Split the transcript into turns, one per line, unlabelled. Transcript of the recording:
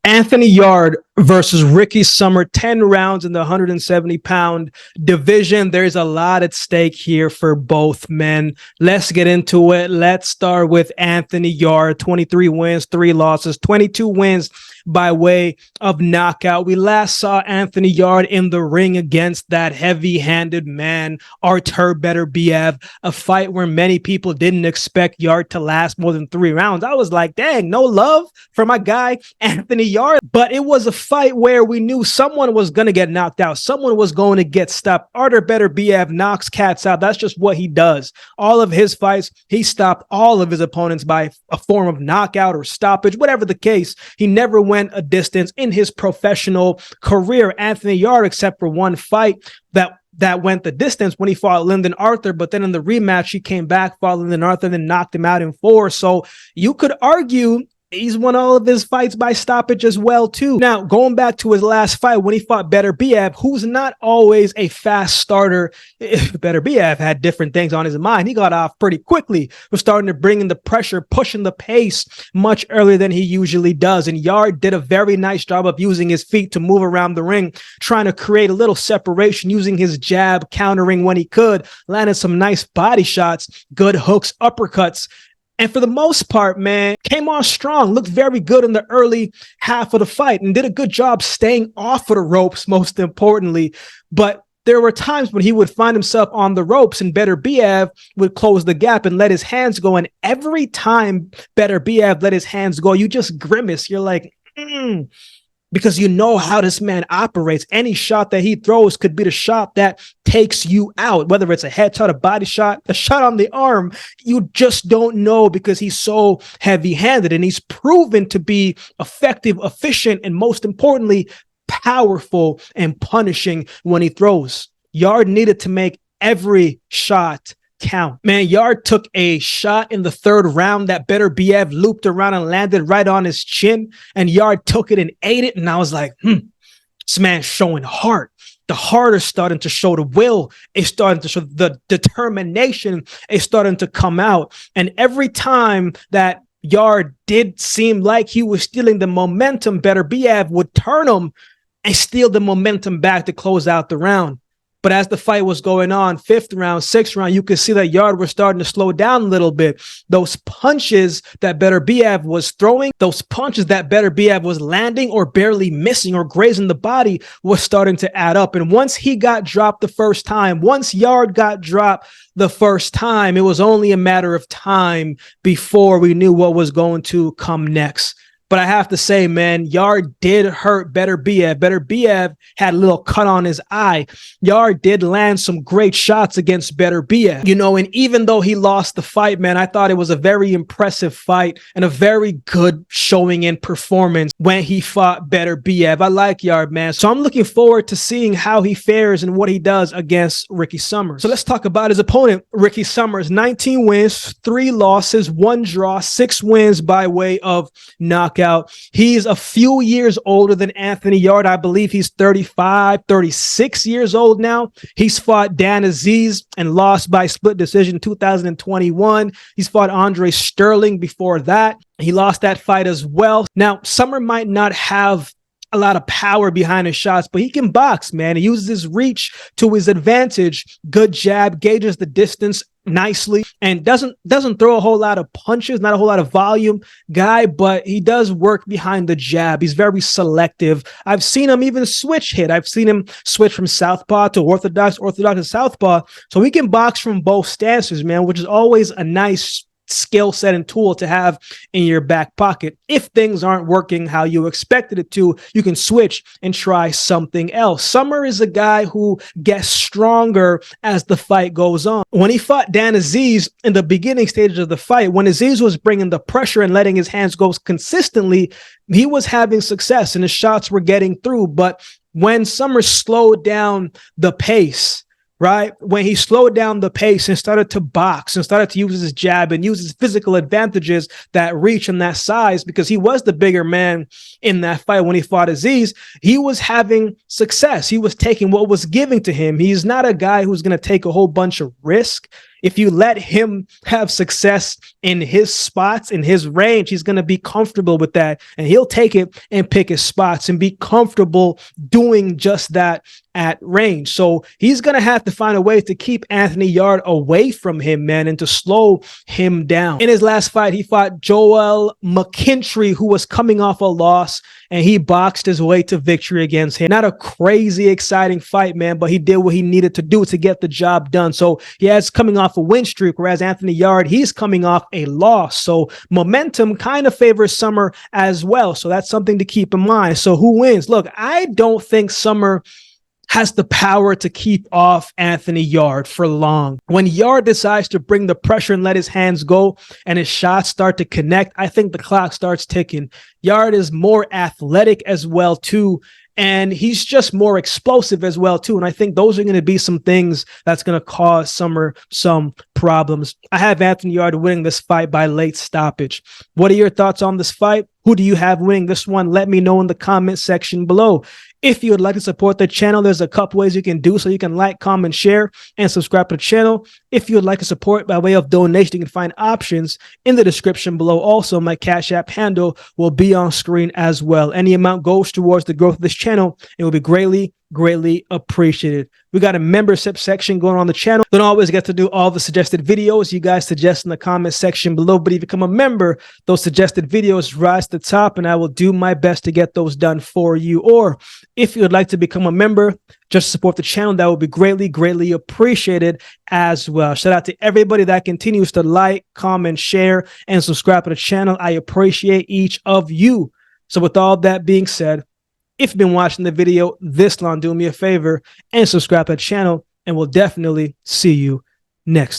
Anthony Yarde versus Ricky Summer, 10 rounds in the 170-pound division. There's a lot at stake here for both men. Let's get into it. Let's start with Anthony Yarde, 23 wins, 3 losses, 22 wins by way of knockout. We last saw Anthony Yarde in the ring against that heavy-handed man, Artur Beterbiev, a fight where many people didn't expect Yarde to last more than 3 rounds. I was like, dang, no love for my guy, Anthony Yarde. But it was a fight where we knew someone was going to get knocked out. Someone was going to get stopped. Artur Beterbiev knocks cats out. That's just what he does. All of his fights, he stopped all of his opponents by a form of knockout or stoppage, whatever the case. He never went a distance in his professional career. Anthony Yarde, except for one fight that went the distance when he fought Lyndon Arthur, but then in the rematch, he came back, fought Lyndon Arthur, and then knocked him out in 4. So you could argue he's won all of his fights by stoppage as well, too. Now, going back to his last fight when he fought Beterbiev, who's not always a fast starter. Beterbiev had different things on his mind. He got off pretty quickly, was starting to bring in the pressure, pushing the pace much earlier than he usually does. And Yarde did a very nice job of using his feet to move around the ring, trying to create a little separation, using his jab, countering when he could, landing some nice body shots, good hooks, uppercuts. And for the most part, man, came on strong, looked very good in the early half of the fight and did a good job staying off of the ropes, most importantly. But there were times when he would find himself on the ropes and Beterbiev would close the gap and let his hands go. And every time Beterbiev let his hands go, you just grimace. You're like, because you know how this man operates. Any shot that he throws could be the shot that takes you out, whether it's a headshot, a body shot, a shot on the arm. You just don't know because he's so heavy-handed, and he's proven to be effective, efficient, and most importantly, powerful and punishing when he throws. Yarde needed to make every shot count. Man, Yarde took a shot in the 3rd round that Beterbiev looped around and landed right on his chin, and Yarde took it and ate it. And I was like, this man's showing heart. The heart is starting to show, the will is starting to show, the determination is starting to come out. And every time that Yarde did seem like he was stealing the momentum, Beterbiev would turn him and steal the momentum back to close out the round. But as the fight was going on, 5th round, 6th round, you could see that Yarde was starting to slow down a little bit. Those punches that Beterbiev was throwing, those punches that Beterbiev was landing or barely missing or grazing the body was starting to add up. And once he got dropped the first time, once Yarde got dropped the first time, it was only a matter of time before we knew what was going to come next. But I have to say, man, Yarde did hurt Beterbiev. Beterbiev had a little cut on his eye. Yarde did land some great shots against Beterbiev. You know, and even though he lost the fight, man, I thought it was a very impressive fight and a very good showing and performance when he fought Beterbiev. I like Yarde, man. So I'm looking forward to seeing how he fares and what he does against Ricky Summers. So let's talk about his opponent, Ricky Summers. 19 wins, 3 losses, 1 draw, 6 wins by way of knockout. He's a few years older than Anthony Yarde. I believe he's 35, 36 years old now. He's fought Dan Aziz and lost by split decision in 2021. He's fought Andre Sterling before that. He lost that fight as well. Now, Summer might not have a lot of power behind his shots, but he can box, man. He uses his reach to his advantage. Good jab, gauges the distance nicely, and doesn't throw a whole lot of punches, not a whole lot of volume guy, but he does work behind the jab. He's very selective. I've seen him even switch hit. I've seen him switch from southpaw to orthodox to southpaw. So he can box from both stances, man, which is always a nice skill set and tool to have in your back pocket. If things aren't working how you expected it to, you can switch and try something else. Summer is a guy who gets stronger as the fight goes on. When he fought Dan Aziz in the beginning stages of the fight, when Aziz was bringing the pressure and letting his hands go consistently, he was having success and his shots were getting through. But when Summer slowed down the pace, right? When he slowed down the pace and started to box and started to use his jab and use his physical advantages, that reach and that size, because he was the bigger man in that fight when he fought Aziz, he was having success. He was taking what was given to him. He's not a guy who's going to take a whole bunch of risk If you let him have success in his spots, in his range, he's going to be comfortable with that. And he'll take it and pick his spots and be comfortable doing just that at range. So he's going to have to find a way to keep Anthony Yarde away from him, man, and to slow him down. In his last fight, he fought Joel McKinstry, who was coming off a loss, and he boxed his way to victory against him. Not a crazy exciting fight, man, but he did what he needed to do to get the job done. So he has coming off a win streak, whereas Anthony Yarde, he's coming off a loss. So momentum kind of favors Summer as well. So that's something to keep in mind. So who wins? Look, I don't think Summer has the power to keep off Anthony Yarde for long. When Yarde decides to bring the pressure and let his hands go and his shots start to connect, I think the clock starts ticking. Yarde is more athletic as well too, and he's just more explosive as well too. And I think those are going to be some things that's going to cause Summer some problems. I have Anthony Yarde winning this fight by late stoppage. What are your thoughts on this fight? Who do you have winning this one? Let me know in the comment section below. If you would like to support the channel, there's a couple ways you can do so. You can like, comment, share, and subscribe to the channel. If you would like to support by way of donation, you can find options in the description below. Also, my Cash App handle will be on screen as well. Any amount goes towards the growth of this channel. It will be greatly appreciated. We got a membership section going on the channel. Don't always get to do all the suggested videos you guys suggest in the comment section below, but if you become a member, those suggested videos rise to the top, and I will do my best to get those done for you. Or if you would like to become a member, just support the channel, that would be greatly appreciated as well. Shout out to everybody that continues to like, comment, share, and subscribe to the channel. I appreciate each of you. So with all that being said, if you've been watching the video this long, do me a favor and subscribe to the channel, and we'll definitely see you next.